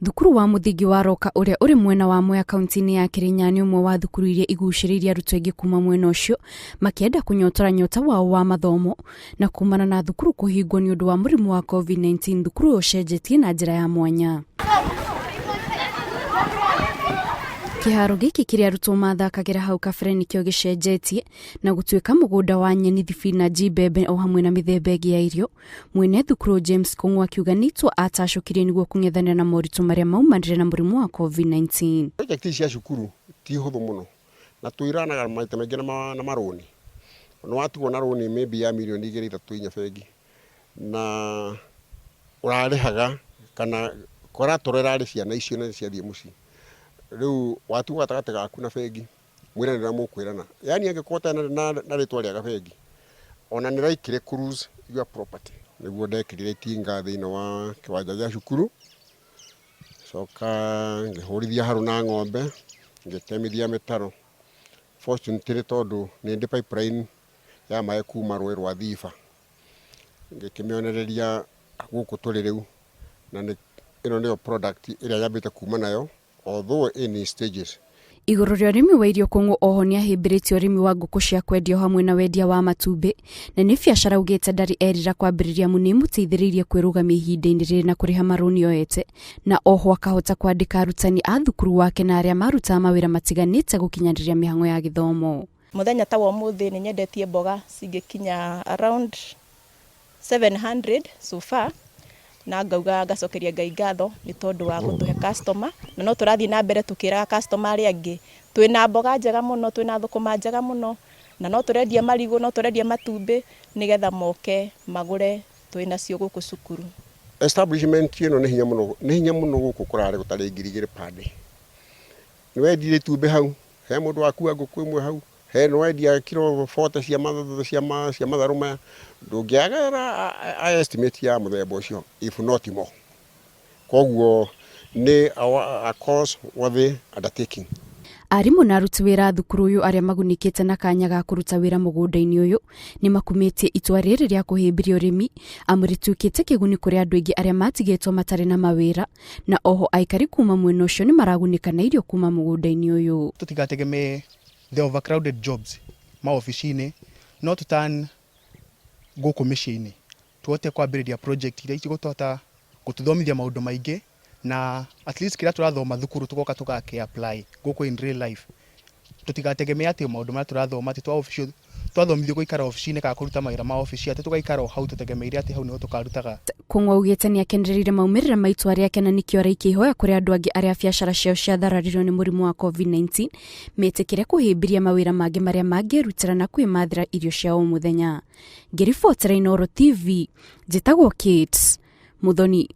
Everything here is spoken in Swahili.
Thukuru wa muthingi wa Roka uria uri mwena wa Mwea kaunti-ini ya Kirinyaga ni umwe wa thukuru iria iguciririe arutwo aingi kuma mwena ucio makienda kunyotora nyota wao wa mathomo na kumana na thukuru kuhingwo ni undu wa murimu wa COVID-19. Thukuru ucenjetie na njira ya mwanya. Kiharo giki kiria arutwo mathakagira hau kabere nikio gicenjetie na gutuika mugunda wa nyeni, thibinaji, mbembe o hamwe na mithemba ingi ya irio. Mwene thukuru James Kung'u akiuga nitwo atacukirie niguo kung'ethanira na moritu maria maumanire na murimu wa COVID-19. Projekti cia cukuru ti huthu muno na tuiranaga maita maingi na maroni. No watuo na roni maybe ya milioni 2-3 bengi na urarihaga kana koratorera ciana icio na ciathie muci. Riu watu gatagate gaku na bengi mwiranira mukwirana, yani angikota na ritwa ria bengi ona ni raikire cruise your property niguo ndekirire tinga thiina wa kiwanja gia cukuru coka ngihurithia haru na ng'ombe ngitemithia mitaro. Fortunately tondu ni ndi pipeline ya mai kuma rwe rwa Thiba ngikimionereria guku turi riu na ni ino ndio product iria yambite kuma nayo although in stages. Iguru ria urimi wa irio Kung'u oho ni ahimbiritio urimi wa nguku cia kwendia hamwe na wendia wa matumbi na ni biacara ugite ndari erira kwambiriria muni muteithiririe kwirugamia ihinda-ini riri na kuriha maruni yoete na oho akahota kwandika arutani a thukuru wake na aria maruta mawira matiganite gukinyaniria mihango ya githomo. Muthenya ta wa muthi ni nyendetie mboga cingikinya around 700 so far na ngauga ngacokeria Ngai ngatho ni tondu wa gutuhe customer na no turathie na mbere tukira customer ari angi twina mboga njega muno, twina thukuma njega muno na no turendia marigo, no turendia matumbi nigetha moke magure twina cio guku cukuru. Establishment ino ni hinya muno guku kurare gutari ngiri per day. Ni wendire tumbi hau he mundu wakua nguku imwe hau he no wendia kilo 40 cia matharu maya ndungiagara I estimate ya muthemba ucio if not more. Koguo ni a course worthy undertaking. Arimu na aruti wira thukuru uyu aria magunikite na kanya ga kuruta wira mugunda-ini uyu ni makumitie itua riri ria kuhimbiria urimi amuritukite kiguni kuri andu aingi aria matigetwo matari na mawira na oho aikari kuma mwena ucio ni maragunika na irio kuma mugunda-ini uyu. Tutigategeme the overcrowded jobs maofici-ini no tutan guku micii-ini tuote kwambiriria project iria igutota gututhomithia maundu maingi na at least kira turathoma thukuru tugoka tugake apply guku in real life. Tutigategeme ati maundu maria turathoma ati twa official twathomithio guikara ofici-ini ka kuruta mawira ma ofici ati tugaikara hau tutegemeire ati hau niho tukarutaga. Kung'u augite ni akenereire maumirira ma itua riake na nikio araikihoya kuri andu angi aria biacara ciao ciathararirwo ni murimu wa COVID-19 metikire kuhimbiria mawira mangi maria mangirutira na kwimathira irio ciao muthenya. Ngiribotera Inooro TV, njitagwo Kate Muthoni.